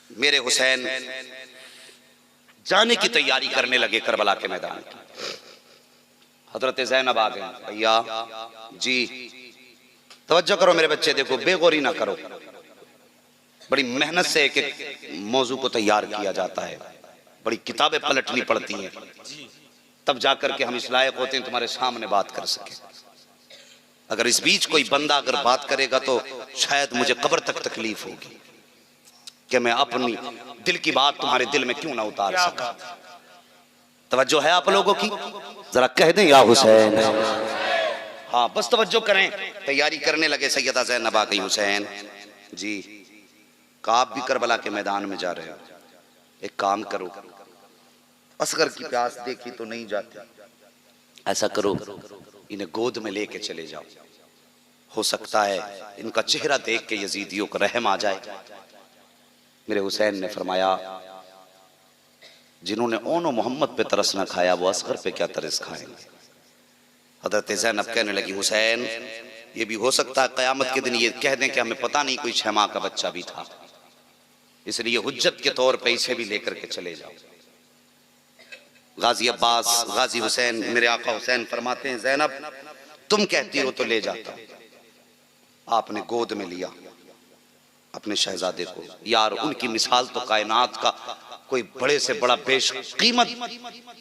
मेरे हुसैन जाने की तैयारी करने लगे करबला के मैदान की। हजरत ज़ैनब आ गए। भैया जी तवज्जो करो मेरे बच्चे, देखो बेगौरी ना करो। बड़ी मेहनत से एक एक मौजू को तैयार किया जाता है, बड़ी किताबें पलटनी पड़ती हैं, तब जाकर के हम इस लायक होते हैं तुम्हारे सामने बात कर सके। अगर इस बीच कोई बंदा अगर बात करेगा तो शायद मुझे कब्र तक तकलीफ होगी कि मैं अपनी दिल की बात तुम्हारे दिल में क्यों ना उतार सका। तवज्जो है आप लोगों की? जरा कह दें या हुसैन। हाँ बस तवज्जो करें। तैयारी करने लगे। सैयदा ज़ैनब आ गई। हुसैन जी का आप भी करबला के मैदान में जा रहे हो, एक काम करो, असगर की प्यास देखी तो नहीं जाती, ऐसा करो इन्हें गोद में लेके चले जाओ, हो सकता है इनका चेहरा देख के यजीदियों को रहम आ जाए। मेरे हुसैन ने फरमाया जिन्होंने ओनो मोहम्मद पे तरस ना खाया वो असगर पे क्या तरस खाएंगे। हजरत ज़ैनब कहने लगी हुसैन ये भी हो सकता है क़यामत के दिन ये कह दें कि हमें पता नहीं कोई 6 माह का बच्चा भी था, इसलिए हुज्जत के तौर पे इसे भी लेकर के चले जाओ। गाजी अब्बास गाजी हुसैन मेरे आका हुसैन फरमाते हैं ज़ैनब तुम कहती हो तो ले जाता। आपने गोद में लिया अपने शहजादे को। यार उनकी मिसाल तो कायनात का कोई बड़े से बड़ा बेशकीमत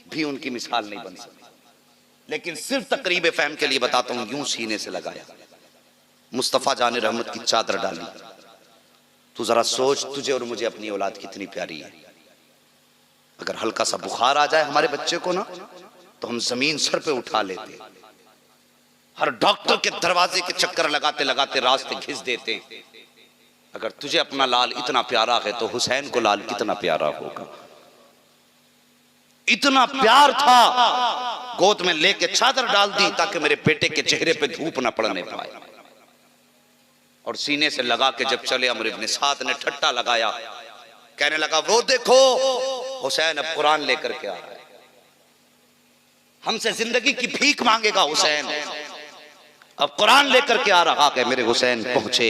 भी उनकी मिसाल नहीं बन सकती, लेकिन सिर्फ तकरीब फहम के लिए बताता हूं। यूं सीने से लगाया, मुस्तफ़ा जान रहमत की चादर डाली। तू जरा सोच तुझे और मुझे अपनी औलाद कितनी प्यारी है। अगर हल्का सा बुखार आ जाए हमारे बच्चे को ना तो हम जमीन सर पे उठा लेते, हर डॉक्टर के दरवाजे के चक्कर लगाते लगाते रास्ते घिस देते। अगर तुझे अपना लाल इतना प्यारा है तो हुसैन को लाल कितना प्यारा होगा। इतना प्यार था, गोद में लेके चादर डाल दी ताकि मेरे बेटे के चेहरे पे धूप ना पड़ने पाए। और सीने से लगा के जब चले अमर इब्न साद ने ठट्टा लगाया, कहने लगा वो देखो हुसैन अब कुरान लेकर के आ रहा है, हमसे जिंदगी की भीख मांगेगा हुसैन, अब कुरान लेकर के आ रहा है। मेरे हुसैन पहुंचे।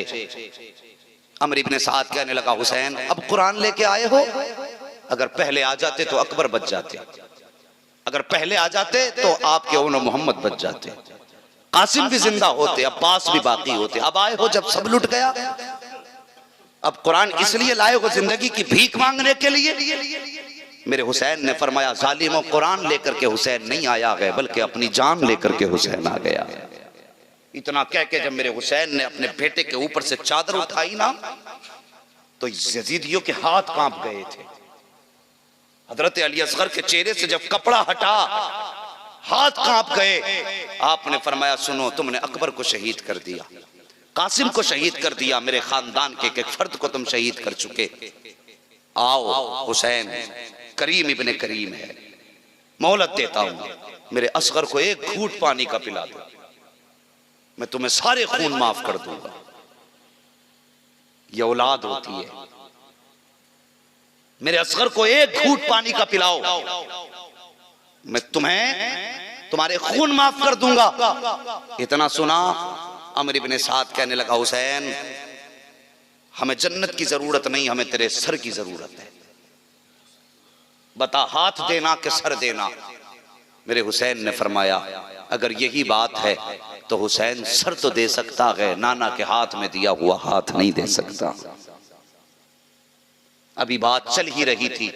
अमर इब्न साद कहने लगा हुसैन अब कुरान लेके आए हो, अगर पहले आ जाते तो अकबर बच जाते, अगर पहले आ जाते तो आपके ओनो मोहम्मद बच जाते, कासिम भी जिंदा होते, अब्बास भी बाकी होते। अब आए हो जब सब लुट गया, अब कुरान इसलिए लाए हो जिंदगी की भीख मांगने के लिए। मेरे हुसैन ने फरमाया जालिमों कुरान लेकर के हुसैन नहीं आया है बल्कि अपनी जान लेकर के हुसैन आ गया। इतना कह के जब मेरे हुसैन ने अपने बेटे के ऊपर से चादर उठाई ना तो यजीदियों के हाथ कांप गए थे। हजरत अली असगर के चेहरे से जब कपड़ा हटा हाथ कांप गए। आपने फरमाया सुनो तुमने अकबर को शहीद कर दिया, कासिम को शहीद कर दिया, मेरे खानदान के एक फर्द को तुम शहीद कर चुके। आओ हुसैन करीम इब्ने करीम है, मोहलत देता हूं, मेरे असगर को एक घूंट पानी का पिला दो, मैं तुम्हें सारे खून माफ कर दूंगा। ये औलाद होती है। मेरे असगर को एक घूंट पानी का पिलाओ, मैं तुम्हें तुम्हारे खून माफ कर दूंगा। इतना सुना अमर इब्न साद कहने लगा हुसैन हमें जन्नत की जरूरत नहीं, हमें तेरे सर की जरूरत है, बता हाथ देना कि सर देना। मेरे हुसैन ने फरमाया अगर यही बात है तो हुसैन सर तो दे सकता है, नाना के हाथ में दिया हुआ हाथ नहीं दे सकता। अभी बात चल ही रही थी,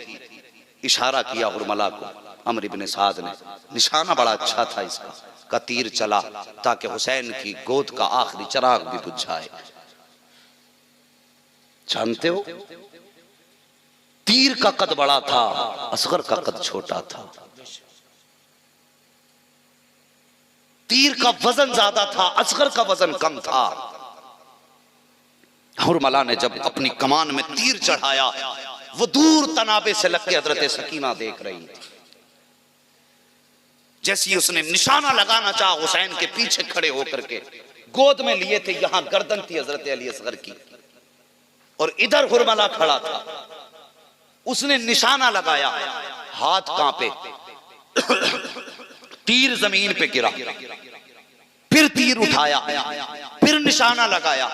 इशारा किया हुरमला को अमर इब्न साद ने, निशाना बड़ा अच्छा था इसका, का तीर चला ताकि हुसैन की गोद का आखिरी चिराग भी बुझ जाए। जानते हो तीर का कद बड़ा था, असगर का कद छोटा था। तीर का वजन ज्यादा था, असगर का वजन कम था। हुरमला ने जब अपनी कमान में तीर चढ़ाया वो दूर तनाबे से लग के हजरत सकीना देख रही थी। जैसे ही उसने निशाना लगाना चाहा हुसैन के पीछे खड़े होकर के, गोद में लिए थे, यहां गर्दन थी हजरत अली असगर की और इधर हुरमला खड़ा था। उसने निशाना लगाया, हाथ कांपे, तीर जमीन पे गिरा, फिर तीर उठाया, फिर निशाना लगाया,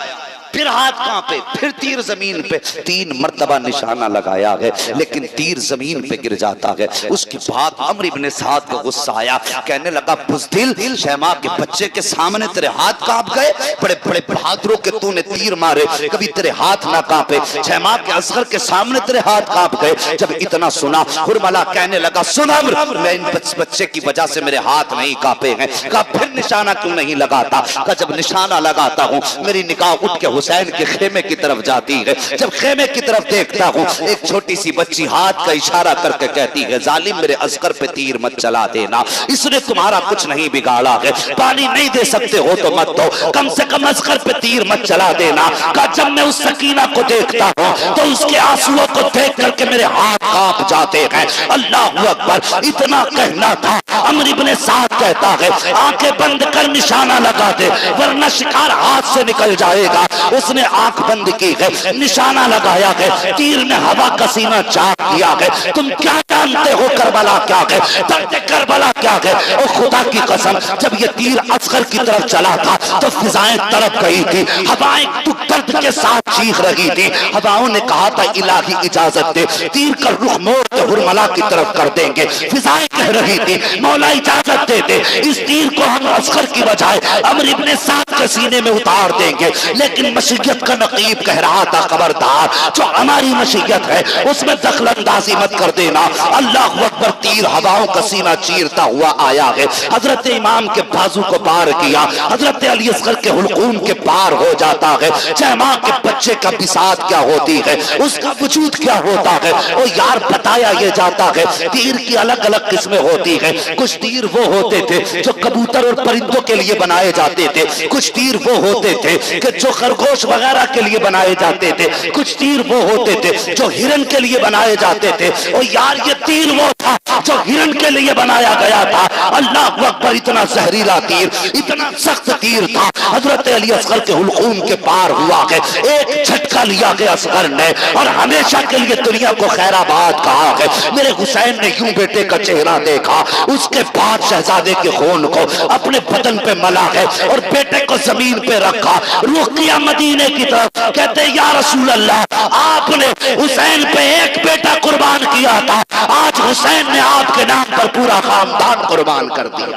फिर फिर हाथ कांपे, फिर तीर जमीन पे, 3 मर्तबा निशाना लगाया है लेकिन तीर जमीन पे गिर जाता है। उसके बाद अम्र इब्ने साद को गुस्सा आया, कहने लगा बुज़दिल, शैमा के बच्चे के सामने तेरे हाथ कांप गए, बड़े बड़े बहादुरों के तूने तीर मारे, कभी तेरे हाथ ना कांपे, शैमा के असगर के सामने तेरे हाथ कांप गए। जब इतना सुना हुरमला कहने लगा, सुन अम्र, मैं इन बच्चे की वजह से मेरे हाथ नहीं कांपे हैं। कहा फिर निशाना क्यों नहीं लगाता? कहा जब निशाना लगाता हूँ मेरी निगाह उठ के हुसैन के खेमे की तरफ जाती है, जब खेमे की तरफ देखता हूँ एक छोटी सी बच्ची हाथ का इशारा करके कहती है, जालिम मेरे असगर पे तीर मत चला देना, इसने तुम्हारा कुछ नहीं बिगाड़ा है, पानी नहीं दे सकते हो तो मत दो, कम से कम असगर पे तीर मत चला देना। कहा जब मैं उस सकीना को देखता हूँ तो उसके आंसुओं को देख करके मेरे हाथ कांप जाते हैं। अल्लाह अकबर, इतना कहना था। अम्र इब्ने साद कहता है, आंखें बंद कर निशाना लगा दे वरना शिकार हाथ से निकल जाएगा। उसने आंख बंद की है, निशाना लगाया है, तीर ने हवा का सीना चाक दिया है। तुम क्या जानते हो करबला क्या है, दर्द करबला क्या है? और खुदा की कसम, जब ये तीर असगर की तरफ चला था तो फिजाएं तड़प गई थी, हवाएं दर्द के साथ चीख रही थी। हवाओं ने कहा था इलाही इजाजत दे, तीर का रुख मोड़ के हुरमला की तरफ कर देंगे। फिजाएं कह रही थी मौला इजाजत दे दे, इस तीर को हम असगर की बजाय अम्र इब्ने साद के सीने में उतार देंगे। लेकिन मशीयत का नकीब कह रहा था, खबरदार, जो हमारी मशीयत है उसमें दखल अंदाजी मत कर देना। अल्लाह अकबर, तीर हवाओं का सीना चीरता हुआ आया है, हजरत इमाम के बाजू को पार किया, हजरत अली असगर के हुलकूम के पार हो जाता है। शैमा के बच्चे का बिसात क्या होती है, उसका वजूद क्या होता है, और यार बताया ये जाता है तीर की अलग अलग किस्में होती है। कुछ तीर वो होते थे जो कबूतर और परिंदों के लिए बनाए जाते थे, कुछ तीर वो होते थे कि जो खरगोश वगैरह के लिए बनाए जाते थे, कुछ तीर वो होते थे जो हिरन के लिए बनाए जाते थे। और यार ये तीर वो था जो हिरन के लिए बनाया गया था। अल्लाह अकबर, इतना जहरीला तीर, इतना सख्त तीर था, हजरत अली असगर के हुलकूम के पार हुआ है। एक झटका लिया गया असगर ने और हमेशा के लिए दुनिया को खैराबाद कहा है। मेरे हुसैन ने यूं बेटे का चेहरा देखा, उसके बाद शहजादे के खून को अपने बदन पे मला है और बेटे को जमीन पे रखा, रुख किया मदीने की तरफ। कहते या रसूल अल्लाह, आपने हुसैन पे एक बेटा कुर्बान किया था, आज हुसैन ने आपके नाम पर पूरा खानदान कुर्बान कर दिया।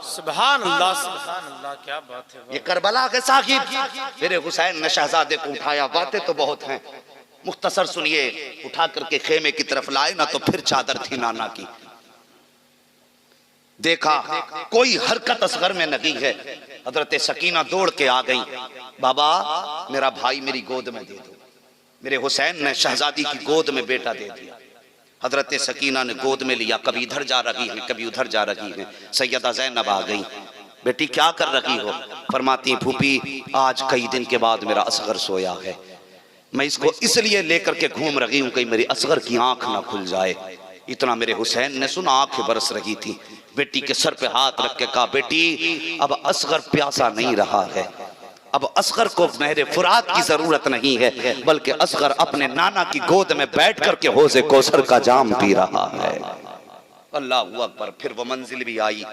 सुभान अल्लाह, सुभान अल्लाह, क्या बात है। ये करबला के साकिब मेरे हुसैन ने शहजादे को उठाया। बातें तो बहुत हैं, मुख्तसर सुनिए। उठा करके खेमे की तरफ लाए ना तो फिर चादर थी नाना की। देखा कोई हरकत असगर में नहीं है। हजरत सकीना दौड़ के आ गई, बाबा मेरा भाई मेरी गोद में दे दो। मेरे हुसैन ने शहजादी की गोद में बेटा दे दिया। हजरत सकीना ने गोद में लिया, कभी इधर जा रही है कभी उधर जा रही है। सैयदा ज़ैनब आ गई, बेटी क्या कर रही हो? फरमाती फूफी आज कई दिन के बाद मेरा असगर सोया है, मैं इसको इसलिए लेकर के घूम रही हूं कहीं मेरी असगर की आंख ना खुल जाए। इतना मेरे हुसैन ने सुना, आंखें बरस रही थी। बेटी के सर पे हाथ रख के कहा, बेटी अब असगर प्यासा नहीं रहा है, अब असगर को नहरे फुरात की जरूरत नहीं है, बल्कि असगर अपने नाना की गोद में बैठ करके हौज़े कौसर का जाम पी रहा है। अल्लाह अकबर। फिर वो मंजिल भी आई।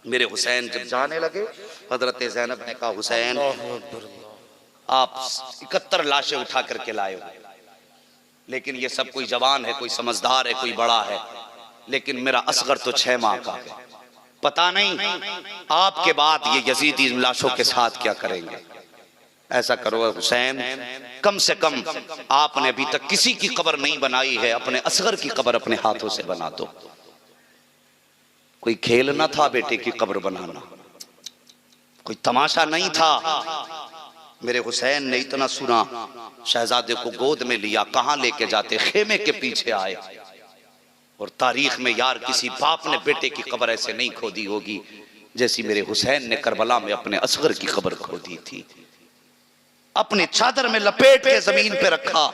मेरे हुसैन जब जाने लगे, हजरत ज़ैनब ने कहा, हुसैन आप 71 लाशें उठा करके लाए हो, लेकिन ये सब कोई जवान है, कोई समझदार है, कोई बड़ा है, लेकिन मेरा असगर तो 6 माह का है। पता नहीं आपके बाद ये यजीदी लाशों के साथ क्या करेंगे। ऐसा करो हुसैन, कम से कम आपने अभी तक किसी की कब्र नहीं बनाई है, अपने असगर की कब्र अपने हाथों से बना दो। कोई खेल न था बेटे की कब्र बनाना, कोई तमाशा नहीं था। मेरे हुसैन ने इतना सुना, शहजादे को गोद में लिया, कहां लेके जाते? खेमे के पीछे आए। और तारीख में यार किसी बाप ने बेटे की कब्र ऐसे नहीं खोदी होगी जैसी मेरे हुसैन ने करबला में अपने असगर की कब्र खोदी थी। अपनी चादर में लपेट के जमीन पे रखा,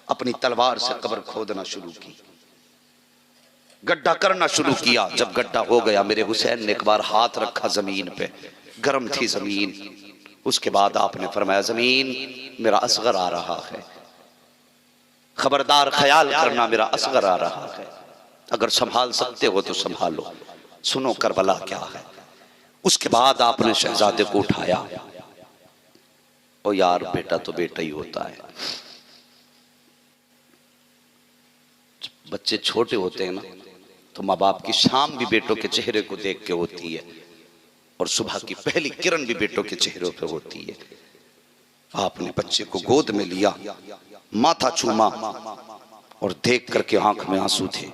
अपनी तलवार से कब्र खोदना शुरू की, गड्ढा करना शुरू किया। जब गड्ढा हो गया, मेरे हुसैन ने एक बार हाथ रखा जमीन पे, गर्म थी जमीन। उसके बाद आपने फरमाया, जमीन मेरा असगर आ रहा है, खबरदार ख्याल करना मेरा असगर आ रहा है, अगर संभाल सकते हो तो संभालो, सुनो करबला क्या है। उसके बाद आपने शहजादे को उठाया, ओ यार बेटा तो बेटा ही होता है। बच्चे छोटे होते हैं ना तो माँ बाप की शाम भी बेटों के चेहरे को देख के होती है और सुबह की पहली किरण भी बेटों के चेहरों पे होती है। आपने बच्चे को गोद में लिया, माथा चूमा और देख करके आंख में आंसू थे,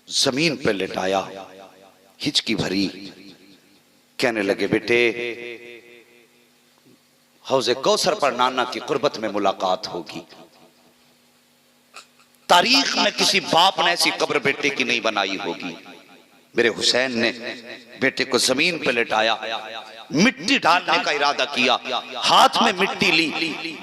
जमीन पे लेटाया, हिचकी भरी, कहने लगे बेटे हौज़े कौसर पर नाना की कुर्बत में मुलाकात होगी। तारीख में किसी बाप ने ऐसी कब्र बेटे की नहीं बनाई होगी। मेरे हुसैन ने बेटे को जमीन पे लेटाया, मिट्टी डालने का इरादा किया, हाथ में मिट्टी ली,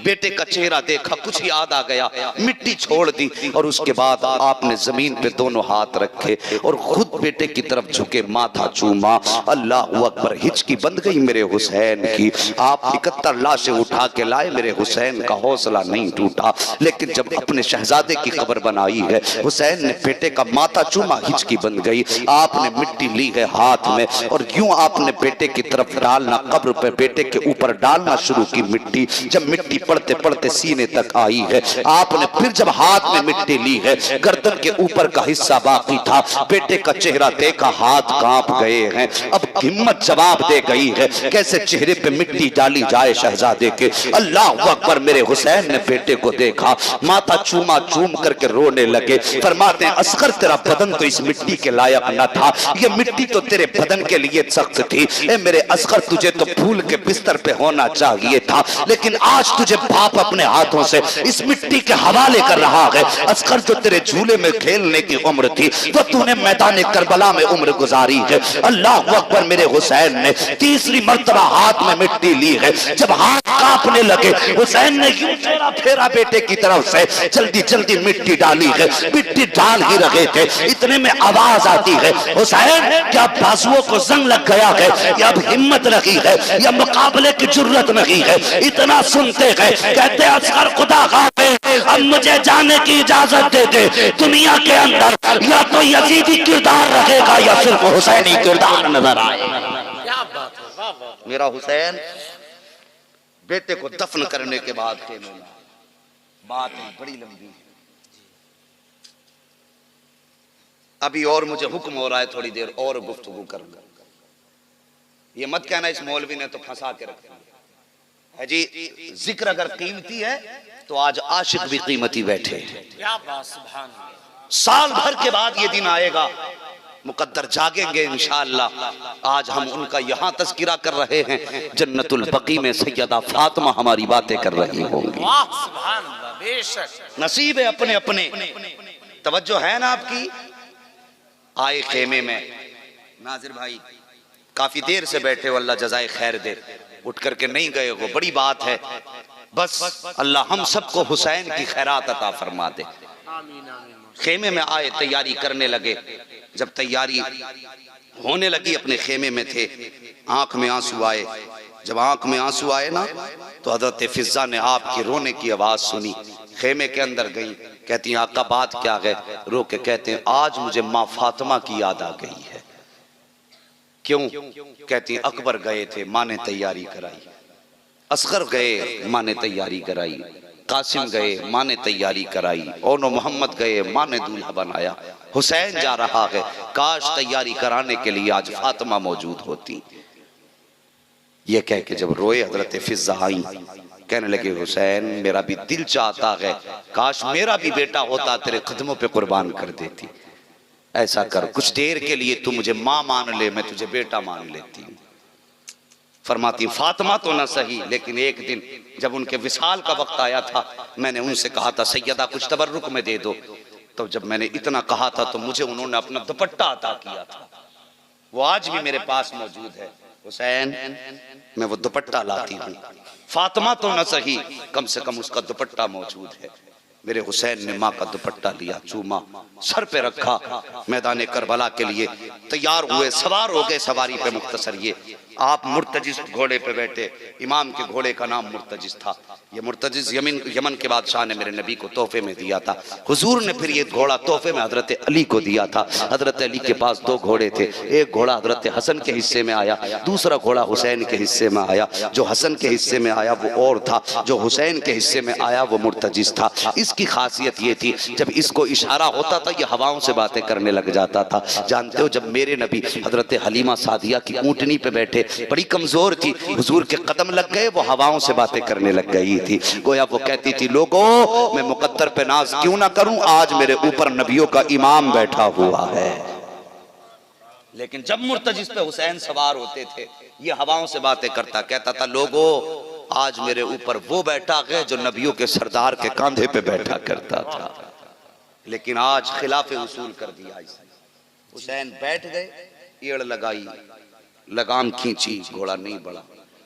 बेटे का चेहरा देखा, कुछ याद आ गया, मिट्टी छोड़ दी और उसके बाद आपने जमीन पे दोनों हाथ रखे और खुद बेटे की तरफ झुके, माथा चूमा। अल्लाह अकबर। हिचकी बंद गई मेरे हुसैन की। आप 71 लाशें उठा के लाए, मेरे हुसैन का हौसला नहीं टूटा। लेकिन जब अपने शहजादे की कब्र बनाई है, हुसैन ने बेटे का माथा चूमा, हिचकी बंद गई। आपने मिट्टी ली है हाथ में और यूं आपने बेटे की तरफ डालना, कब्र पे बेटे के ऊपर डालना शुरू की मिट्टी। जब मिट्टी पड़ते पड़ते सीने तक आई है, आपने फिर जब हाथ में मिट्टी ली है, गर्दन के ऊपर का हिस्सा बाकी था, बेटे का चेहरा देखा, हाथ कांप गए हैं। अब हिम्मत जवाब दे गई है, कैसे चेहरे पे मिट्टी डाली जाए शहजादे के। अल्लाह अकबर। मेरे हुसैन ने बेटे को देखा, माथा चूमा, चूम करके रोने लगे। फरमाते हैं असगर तेरा बदन तो इस मिट्टी के लायक न था, ये मिट्टी तो तेरे बदन के लिए सख्त थी। ए मेरे असगर तुझे तो फूल के बिस्तर पे होना चाहिए था, लेकिन आज तुझे बाप अपने हाथों से इस मिट्टी के हवाले कर रहा है। असगर जो तेरे झूले में खेलने की उम्र थी, वो तूने मैदान करबला में उम्र गुजारी है। अल्लाह अकबर। मेरे हुसैन ने तीसरी मर्तबा हाथ में मिट्टी ली है। जब हाथ कांपने लगे, हुसैन ने यूं चेहरा फेरा बेटे की तरफ से, जल्दी जल्दी मिट्टी डाली है। मिट्टी डाल ही रहे थे, इतने में आवाज आती है, हुसैन क्या बाजुओं को जंग लग गया है, या अब हिम्मत नहीं है, या मुकाबले की जुर्रत नहीं है। इतना सुनते गए, कहते असगर खुदा खाफे, अब मुझे जाने की इजाजत दे दे। दुनिया के अंदर या तो यजीदी किरदार रहेगा या सिर्फ हुसैनी किरदार नजर आएगा। क्या बात है, वाह वाह। मेरा हुसैन बेटे को दफन करने के बाद बात बड़ी लंबी है, अभी और मुझे हुक्म हो रहा है थोड़ी देर और गुफ्तगू करूंगा। ये मत कहना इस मौलवी ने तो फंसा के रखा है जी। जिक्र अगर कीमती है तो आज आशिक भी कीमती बैठे हैं। क्या बात, सुभान अल्लाह। साल भर के बाद ये दिन आएगा, मुकद्दर जागेंगे इंशाअल्लाह। आज हम उनका यहाँ तज़किरा कर रहे हैं, जन्नतुल बकी में सैयदा फातिमा हमारी बातें कर रही होंगी। वाह, सुभान अल्लाह। बेशक नसीब है अपने अपने। तवज्जो है ना आपकी। आए खेमे में, नाजिर भाई काफी देर से बैठे हो, अल्लाह जज़ाए खैर दे, उठ करके नहीं गए हो, बड़ी बात है। बस अल्लाह हम सबको हुसैन की खैरात अता फरमा दे। आमीन आमीन। खेमे में आए, तैयारी करने लगे। जब तैयारी होने लगी, अपने खेमे में थे, आंख में आंसू आए। जब आंख में आंसू आए ना, तो हजरत फिजा ने आपके रोने की आवाज सुनी, खेमे के अंदर गई। कहती हैं आका बात क्या है? रो के कहते हैं आज मुझे माँ फातिमा की याद आ गई है। क्यों? कहती हैं अकबर गए थे, माँ ने तैयारी कराई, असगर गए, माँ ने तैयारी कराई, कासिम गए, माँ ने तैयारी कराई, ओनो मोहम्मद गए, माँ ने दूल्हा बनाया, हुसैन जा रहा है, काश तैयारी कराने के लिए आज फातिमा मौजूद होती। ये कह के जब रोए, हजरत फिजा आई, कहने लगे हुसैन मेरा भी दिल चाहता है काश मेरा भी बेटा होता, तेरे कदमों पे कुर्बान कर देती। ऐसा कर, कुछ देर के लिए तू मुझे माँ मान ले, मैं तुझे बेटा मान लेती हूँ। फरमाती फातिमा तो ना सही, लेकिन एक दिन जब उनके विसाल का वक्त आया था, मैंने उनसे कहा था सैयदा कुछ तबर्रुक में दे दो। तो जब मैंने इतना कहा था तो मुझे उन्होंने अपना दुपट्टा अता किया था, वो आज भी मेरे पास मौजूद है। हुसैन मैं वो दुपट्टा लाती हूँ, फातिमा तो न सही, कम से कम उसका दुपट्टा मौजूद है। मेरे हुसैन ने माँ का दुपट्टा लिया, चूमा, सर पे रखा, मैदान करबला के लिए तैयार हुए, सवार हो गए सवारी पे। मुख्तसर ये आप मुर्तजिज घोड़े पे बैठे, इमाम के घोड़े का नाम मुर्तजिज था। ये मुर्तजिज यमन के बादशाह ने मेरे नबी को तोहफे में दिया था। हुजूर ने फिर ये घोड़ा तोहफे में हजरत अली को दिया था। हजरत अली के पास दो घोड़े थे, एक घोड़ा हजरत हसन के हिस्से में आया, दूसरा घोड़ा हुसैन के हिस्से में आया। जो हसन के हिस्से में आया वो और था, जो हुसैन के हिस्से में आया वो मुर्तजिज था। इसकी खासियत ये थी, जब इसको इशारा होता था ये हवाओं से बातें करने लग जाता था। जानते हो, जब मेरे नबी हजरत हलीमा सादिया की ऊंटनी पे बैठे, बड़ी कमजोर थी, हुजूर के कदम लग गए, वो हवाओं से बातें करने लग गई थी। गोया वो कहती थी, लोगों मैं मुकद्दर पे नाज क्यों ना करूं, आज मेरे ऊपर नबियों का इमाम बैठा हुआ है। लेकिन जब मुर्तजिज पे हुसैन सवार होते थे, ये हवाओं से बातें करता, कहता था, लोगों आज मेरे ऊपर वो बैठा है जो नबियों के सरदार के कांधे पे बैठा करता था। लेकिन आज खिलाफे उसूल कर दिया। हुसैन बैठ गए, एड़ लगाई, लगाम खींची, घोड़ा नहीं बढ़ा।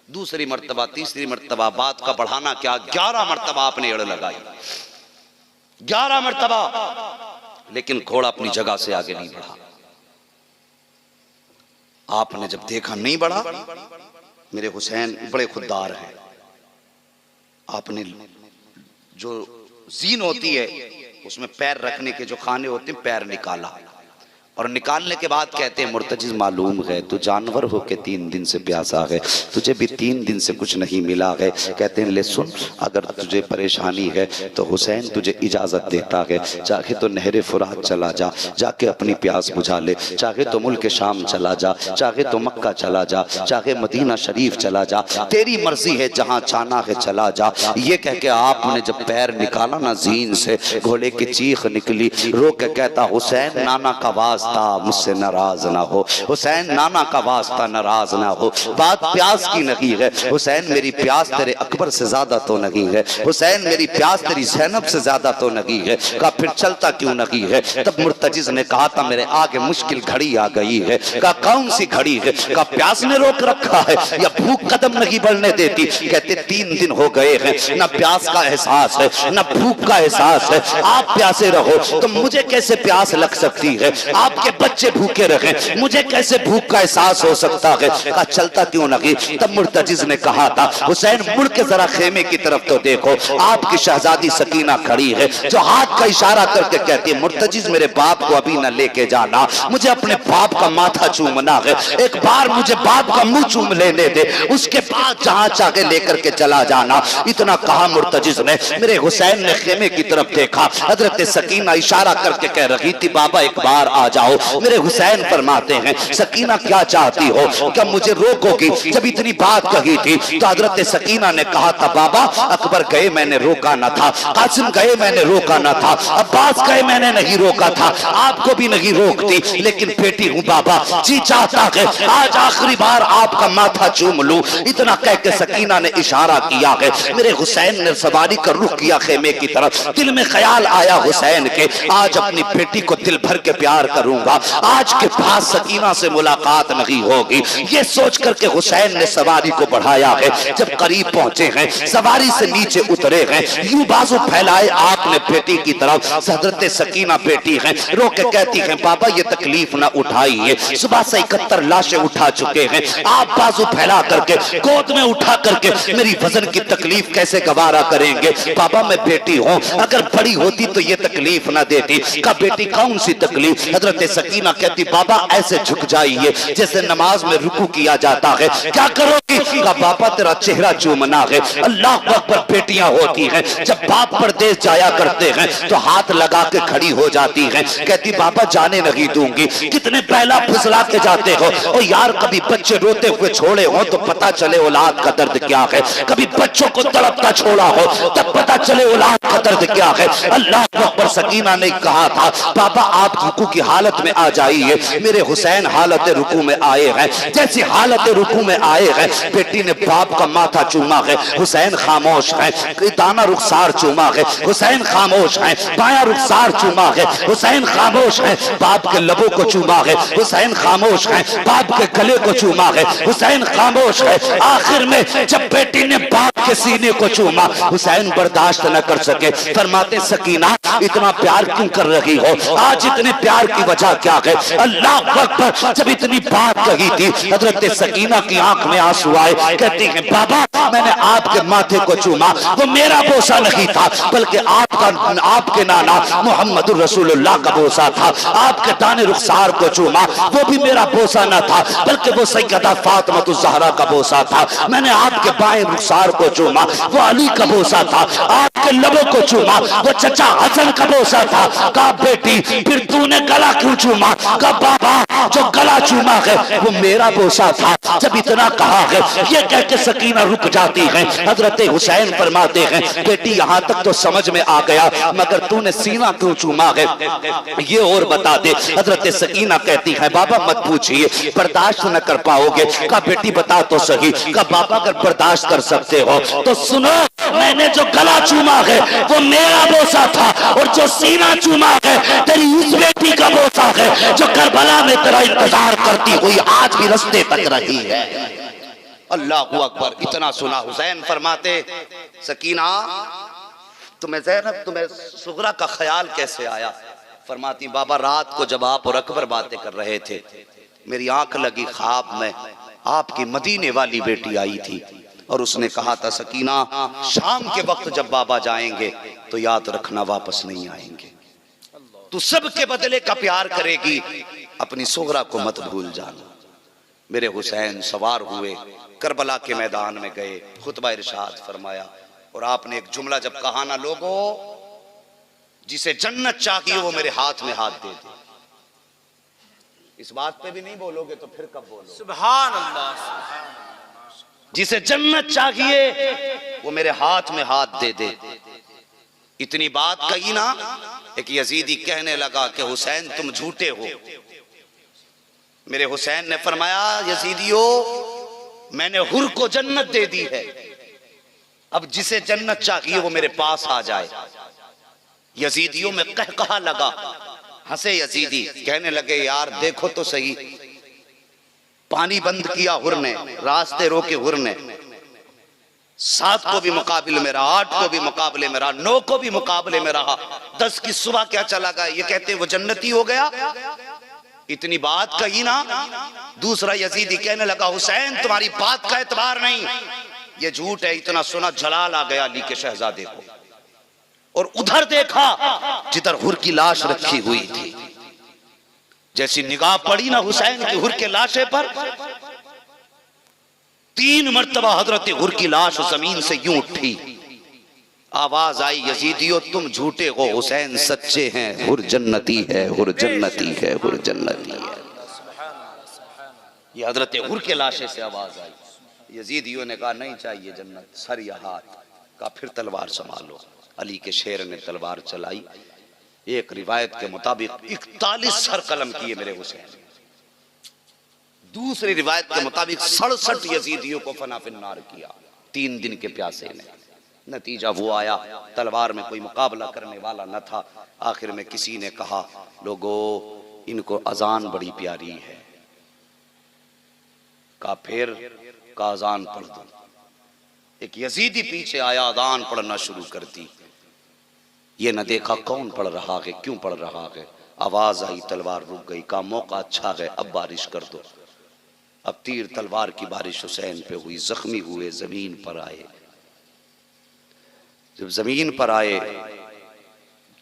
दूसरी मर्तबा, तीसरी मर्तबा, बात का बढ़ाना क्या, 11 मर्तबा आपने एड़ लगाई, 11 मर्तबा, लेकिन घोड़ा अपनी जगह से आगे नहीं बढ़ा। आपने जब देखा नहीं बढ़ा, मेरे हुसैन बड़े खुददार हैं, आपने जो जीन होती है उसमें पैर रखने के जो खाने होते हैं, पैर निकाला, और निकालने के बाद कहते हैं, मुर्तजिज मालूम है तू जानवर हो के 3 दिन से प्यासा है, तुझे भी 3 दिन से कुछ नहीं मिला है। कहते हैं, ले सुन, अगर तुझे परेशानी है तो हुसैन तुझे इजाजत देता है, चाहे तो नहरे फुरात चला जा, जाके अपनी प्यास बुझा ले, चाहे तो मुल्क शाम चला जा, चाहे तो मक्का चला जा, चाहे मदीना शरीफ चला जा, तेरी मर्जी है, जहां चाहना है चला जा। ये कह के आपने जब पैर निकाला ना जीन से, घोड़े की चीख निकली, रो के कहता, हुसैन नाना का वास्ता मुझसे नाराज ना हो, हुसैन नाना का वास्ता नाराज ना हो। बात प्यास की नहीं है, हुसैन मेरी प्यास तेरे अकबर से ज्यादा तो नहीं है, हुसैन मेरी प्यास तेरी ज़ैनब से ज्यादा तो नहीं है। कहा फिर चलता क्यों नहीं है? तब मुर्तजिज ने कहा था, मेरे आगे मुश्किल घड़ी आ गई है। कहा कौन सी घड़ी है? कहा प्यास ने रोक रखा है या भूख कदम नहीं बढ़ने देती। कहते 3 दिन हो गए हैं, न प्यास का एहसास है न भूख का एहसास है। आप प्यासे रहो तो मुझे कैसे प्यास लग सकती है? आपके बच्चे भूखे रहे, मुझे कैसे भूख का एहसास हो सकता है? कहा चलता क्यों नहीं? तब मुर्तजिज ने कहा था, हुसैन मुड़ के जरा खेमे की तरफ तो देखो, आपकी शहजादी सकीना खड़ी है, जो हाथ का इशारा करके कहती है, मुर्तजिज मेरे बाप को अभी न लेके जाना, मुझे अपने बाप का माथा चूमना है, एक बार मुझे बाप का मुंह चूम लेने दे, उसके बाद जहां चाहे लेकर के चला जाना। इतना कहा मुर्तजिज ने, मेरे हुसैन ने खेमे की तरफ देखा, हजरत सकीना इशारा करके कह रही थी, बाबा एक बार आ जाओ। मेरे हुसैन फरमाते हैं, सकीना क्या चाहती हो, क्या मुझे रोकोगी? जब इतनी बात कही थी तो हजरत सकीना ने कहा था, बाबा अकबर गए मैंने रोका न था, कासिम गए मैंने रोका न था, अब्बास गए मैंने नहीं रोका था, आपको भी नहीं रोकती, लेकिन बेटी हूँ बाबा, जी चाहता है आज आखिरी बार आपका माथा चूम लूं। इतना कह के सकीना ने इशारा किया है। मेरे हुसैन ने सवारी का रुख किया खेमे की तरफ। दिल में ख्याल आया हुसैन के, आज अपनी बेटी को दिल भर के प्यार करूंगा, आज के बाद सकीना से मुलाकात नहीं होगी। ये सोच करके हुसैन ने सवारी को बढ़ाया है। जब करीब पहुंचे हैं, सवारी से नीचे उतरे हैं, यूं बाजू फैलाए आपने बेटी की तरफ। हजरत सकीना बेटी हैं, रो के कहती हैं, बाबा ये तकलीफ ना उठाइए, सुबह से 71 लाशें उठा चुके हैं, आप बाजू फैला करके गोद में उठा करके मेरी वजन की तकलीफ कैसे गवारा करेंगे? बाबा मैं बेटी हूँ, अगर बड़ी होती तो ये तकलीफ ना देती। का बेटी कौन सी तकलीफ? हजरत सकीना कहती, बाबा ऐसे झुक जाइए जैसे नमाज में रुकू किया जाता है। क्या करोगी? का बाबा तेरा चेहरा चूमना है। अल्लाह अकबर। बेटियां होती हैं, जब बाप परदेश जाया करते हैं तो हाथ लगा के खड़ी हो जाती हैं, कहती बाबा जाने नहीं दूंगी। कितने पहला फुसला के जाते हो। ओ यार, कभी बच्चे रोते हुए छोड़े हो तो पता चले औलाद का दर्द क्या है, कभी बच्चों को तड़पता छोड़ा हो तब पता चले औलाद का दर्द क्या है। अल्लाह अकबर। सकीना ने कहा था, बाबा आप रुकू की हालत में आ जाइए। मेरे हुसैन हालत रुकू में आए हैं। जैसी हालत रुकू में आए हैं, बेटी ने बाप का माथा चूमा है, हुसैन खामोश है। दाना रुखसार चूमा है, हुसैन खामोश है। बाया रुखसार चूमा है, हुसैन खामोश है। बाप के लबों को चूमा है, हुसैन खामोश है। बाप के गले को चूमा है, हुसैन खामोश है। आखिर में जब बेटी ने बाप के सीने को चूमा। हुसैन बर्दाश्त न कर सके, फरमाते सकीना इतना प्यार क्यों कर रही हो, आज इतने प्यार की वजह क्या है। अल्लाह अकबर, जब इतनी बात कही थी हजरत सकीना की आंख में आंसू आए, कहती है बाबा मैंने आपके माथे को चूमा, वो मेरा बोसा नहीं था बल्कि आपके नाना मोहम्मद रसूलुल्लाह का बोसा था। आपके दाने रुखसार को चूमा, वो भी मेरा बोसा न था बल्कि वो सैयदा फातिमा ज़हरा का बोसा था। मैंने आपके बाएं रुखसार को चूमा, वो अली का बोसा था। आपके लबों को चूमा, वो चचा हसन का बोसा था। कहा बेटी फिर तूने गला क्यों चूमा, कहा बाबा जो गला चूमा है वो मेरा बोसा था। जब इतना कहा है ये कह के सकीना रुक जाती है। हजरत हुसैन फरमाते हैं बेटी यहाँ तक तो समझ में आ गया, मगर तूने सीना क्यों चूमा है ये और बता दे। हजरत सकीना कहती है बाबा मत पूछिए, बर्दाश्त न कर पाओगे। कहा बेटी बता तो सही। कहा बाबा अगर बर्दाश्त कर सकते हो तो सुनो, मैंने जो गला चूमा है वो मेरा बोसा था, और जो सीना चूमा है तेरी उस बेटी का बोसा है जो करबला में तेरा इंतजार करती हुई आज भी रास्ते तक रही है। अल्लाहू अकबर। इतना सुना हुसैन फरमाते सकीना तुम्हें ज़ैनब तुम्हें सुगरा का ख्याल कैसे आया। फरमाती बाबा रात को जब आप और अकबर बातें कर रहे थे मेरी आंख लगी, ख्वाब में आपकी मदीने वाली बेटी आई थी और उसने कहा था सकीना शाम के वक्त जब बाबा जाएंगे तो याद रखना वापस नहीं आएंगे, तू सबके बदले का प्यार करेगी, अपनी सुगरा को मत भूल जाना। मेरे हुसैन सवार हुए, करबला के मैदान में गए, खुतबा इरशाद फरमाया और आपने एक जुमला जब कहा ना, लोगों जिसे जन्नत चाहिए वो मेरे हाथ में हाथ दे दे। इस बात पे भी नहीं बोलोगे तो फिर कब बोलोगे। सुभान अल्लाह। जिसे जन्नत चाहिए वो मेरे हाथ में हाथ दे दे। इतनी बात कही ना, एक यजीदी कहने लगा कि हुसैन तुम झूठे हो। मेरे हुसैन ने फरमाया यजीदियों मैंने हुर को जन्नत दे दी है, अब जिसे जन्नत चाहिए वो मेरे पास आ जाए। यजीदियों में कहा लगा, हंसे यजीदी, कहने लगे यार देखो तो सही, पानी बंद किया हुर ने, रास्ते रोके हुर ने, 7 को भी मुकाबले में रहा, 8 को भी मुकाबले में रहा, 9 को भी मुकाबले में रहा, 10 की सुबह क्या चला गया, ये कहते वो जन्नती हो गया। इतनी बात कही ना, दूसरा यजीदी कहने लगा हुसैन तुम्हारी बात का एतबार नहीं, ये झूठ है। इतना सुना जलाल आ गया अली के शहजादे को, और उधर देखा जिधर हुर की लाश रखी हुई थी। जैसी निगाह पड़ी ना हुसैन की हुर के लाशे पर, 3 मर्तबा हजरत हुर की लाश जमीन से यूं उठी, आवाज आई यजीदियों तुम झूठे हो, हुसैन सच्चे हैं, हुर जन्नती है, हुर जन्नती है, हुर जन्नती है। ये हजरत हुर के लाशे से आवाज आई। यजीदियों ने कहा नहीं चाहिए जन्नत, सर या हाथ। कहा फिर तलवार संभालो। अली के शेर ने तलवार चलाई। एक रिवायत के मुताबिक 41 सर कलम किए मेरे हुसैन। दूसरी रिवायत के मुताबिक 67 यजीदियों को फना फिन्नार किया 3 दिन के प्यासे ने। नतीजा वो आया, तलवार में कोई मुकाबला करने वाला न था। आखिर में किसी ने कहा लोगों इनको अजान बड़ी प्यारी है। कहा फिर का अजान पढ़ दो। एक यजीदी पीछे आया, अजान पढ़ना शुरू कर दी। ये न देखा कौन पढ़ रहा है, क्यों पढ़ रहा है। आवाज आई, तलवार रुक गई। का मौका अच्छा है, अब बारिश कर दो। अब तीर तलवार की बारिश हुसैन पे हुई। जख्मी हुए, जमीन पर आए। जब जमीन पर आए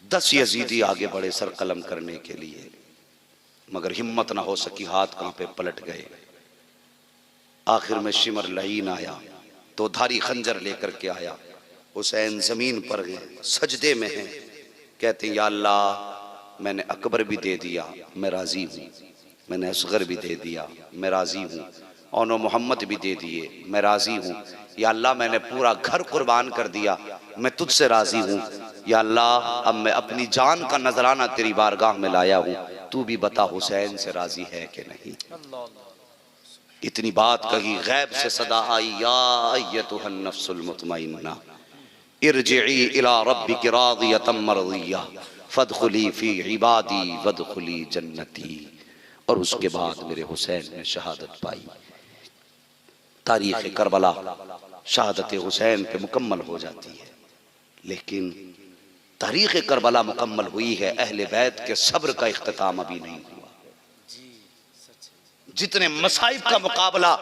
10 यजीदी आगे बढ़े सर कलम करने के लिए, मगर हिम्मत ना हो सकी, हाथ कांपे, पलट गए। आखिर में शिमर लईन आया, तो धारी खंजर लेकर के आया। हुसैन जमीन पर गए, सजदे में हैं, कहते या अल्लाह मैंने अकबर भी दे दिया, मैं राजी हूँ। मैंने असगर भी दे दिया, मैं राजी हूँ। औनो मोहम्मद भी दे दिए, मैं राजी हूँ। या अल्लाह मैंने पूरा घर कुर्बान कर दिया, मैं तुझसे राजी हूँ। या अल्लाह अब मैं अपनी जान का नजराना तेरी बारगाह में लाया हूँ, तू भी बता हुसैन से राजी है कि नहीं। इतनी बात कही, गैब से सदा आई, या अय्यतुहन नफ्सुल मुतमइन्ना इरजिई इला रब्बिकी रादियतम मर्दिया फदखुली फी इबादी वदखुली जन्नती। और उसके बाद मेरे हुसैन ने शहादत पाई। तारीख़ करबला शहादत हुसैन पे मुकम्मल हो जाती है। लेकिन तारीख़ करबला मुकम्मल हुई है, अहले बैत के सब्र का इख्तिताम अभी नहीं हुआ। जितने मसाइब का मुकाबला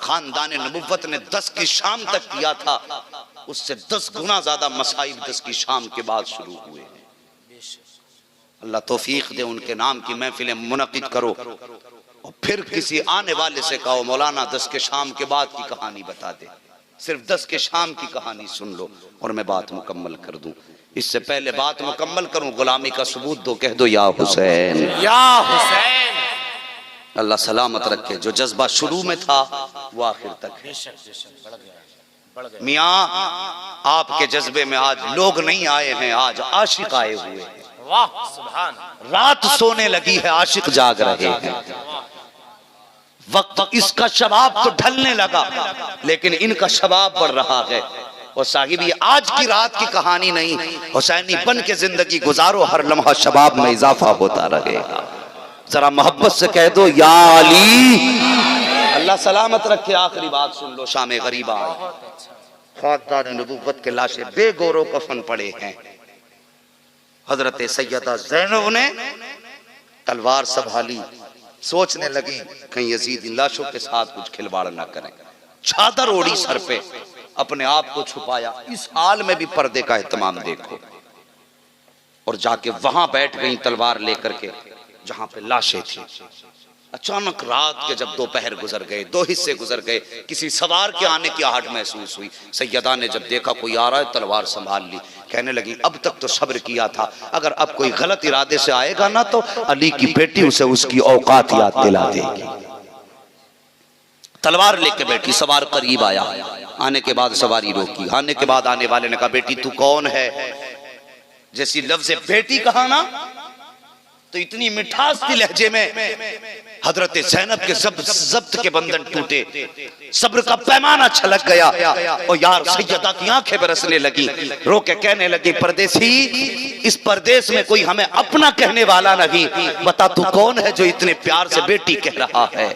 खानदान नबुव्वत ने 10 की शाम तक किया था, उससे 10 गुना ज्यादा मसाइब 10 की शाम के बाद शुरू हुए हैं। अल्लाह तौफीक दे, उनके नाम की महफिलें मुनक़िद करो और फिर किसी आने वाले से कहो मौलाना 10 के शाम के बाद की कहानी बता दे, सिर्फ 10 के शाम की कहानी सुन लो और मैं बात मुकम्मल कर दूं। इससे पहले बात मुकम्मल करूं, गुलामी का सबूत दो, कह दो या हुसैन या हुसैन। अल्लाह सलामत रखे। जो जज्बा शुरू में था वो आखिर तक है। मियाँ आपके जज्बे में आज लोग नहीं आए हैं, आज आशिक आए हुए हैं। वाह सुभान। रात सोने लगी है, आशिक जाग रहे हैं। वक्त इसका शबाब तो ढलने लगा, लेकिन इनका शबाब बढ़ रहा है। और साहिब ये आज की रात की कहानी नहीं, हुसैनी बन के जिंदगी गुजारो, हर लम्हा शबाब में इजाफा होता रहेगा। जरा मोहब्बत से कह दो या अली। अल्लाह सलामत रखे। आखिरी बात सुन लो, शाम गरीबा आई, खानदान नबुव्वत के लाशें बेगौरो कफन पड़े हैं। हजरत सैयदा ज़ैनब ने तलवार संभाली, सोचने लगी कहीं यजीद इन लाशों के साथ कुछ खिलवाड़ ना करें। चादर ओढ़ी सर पे, अपने आप को छुपाया। इस हाल में भी पर्दे का एहतमाम देखो। और जाके वहां बैठ गई तलवार लेकर के जहां पे लाशें थी। अचानक रात के जब दोपहर गुजर गए, 2 हिस्से गुजर गए, किसी सवार के आने की आहट महसूस हुई। सैयदा ने जब देखा कोई आ रहा है, तलवार संभाल ली। कहने लगी अब तक तो सब्र किया था, अगर अब कोई गलत इरादे से आएगा ना तो अली की बेटी उसे उसकी औकात याद दिला देगी। तलवार लेके बैठी, सवार करीब आया। आने के बाद सवारी रोकी। आने के बाद आने वाले ने कहा बेटी तू कौन है? जैसी लफ्ज़ बेटी कहा ना तो इतनी मिठास की लहजे में हजरत ज़ैनब के जब्त के बंधन टूटे, सब्र का पैमाना छलक गया। और यार सैयदा की आंखें बरसने लगी। रो के कहने लगी परदेसी, इस परदेश में कोई हमें अपना कहने वाला नहीं, बता तू कौन है जो इतने प्यार से बेटी कह रहा है?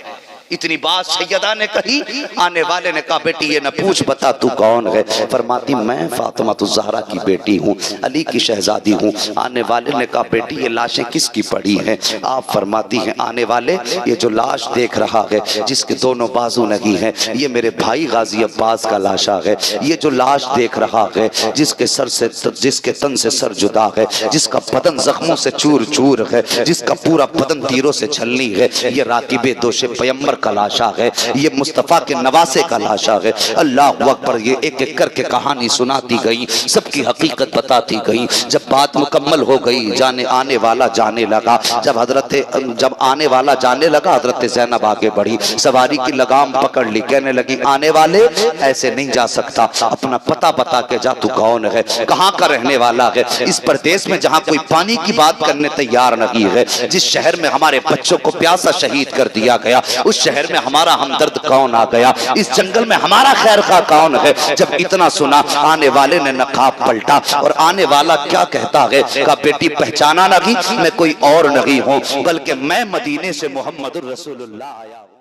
इतनी बात सैयदा ने कही। आने वाले ने कहा बेटी ये न पूछ, बता तू कौन है? फरमाती मैं फातिमा ज़हरा की बेटी हूँ, अली की शहजादी हूँ। आने वाले ने कहा बेटी ये लाशें किसकी पड़ी हैं? आप फरमाती हैं आने वाले ये जो लाश देख रहा है जिसके दोनों बाजू नहीं है, ये मेरे भाई गाजी अब्बास का लाशा है। ये जो लाश देख रहा है जिसके सर से जिसके तन से सर जुदा है, जिसका बदन जख्मों से चूर चूर है, जिसका पूरा बदन तीरों से छलनी है, ये राकिबे दोषे पैगंबर का लाशा है, ये मुस्तफा के नवासे का लाशा है। अल्लाह अकबर। ये एक एक करके कहानी सुनाती गई, सबकी हकीकत बताती गई। जब बात मुकम्मल हो गई, जाने आने वाला जाने लगा। जब आने वाला जाने लगा, हजरत ज़ैनब आगे बढ़ी, सवारी की लगाम पकड़ ली, कहने लगी आने वाले ऐसे नहीं जा सकता, अपना पता बता के जा, तू कौन है, कहाँ का रहने वाला है? इस प्रदेश में जहाँ कोई पानी की बात करने तैयार नहीं है, जिस शहर में हमारे बच्चों को प्यासा शहीद कर दिया गया, उस शहर में हमारा हमदर्द कौन आ गया? इस जंगल में हमारा खैर खा कौन है? जब इतना सुना, आने वाले ने नकाब पलटा और आने वाला क्या कहता है? कहा बेटी पहचाना नहीं, मैं कोई और नहीं हूँ बल्कि मैं मदीने से मोहम्मद रसूलुल्लाह आया हूँ।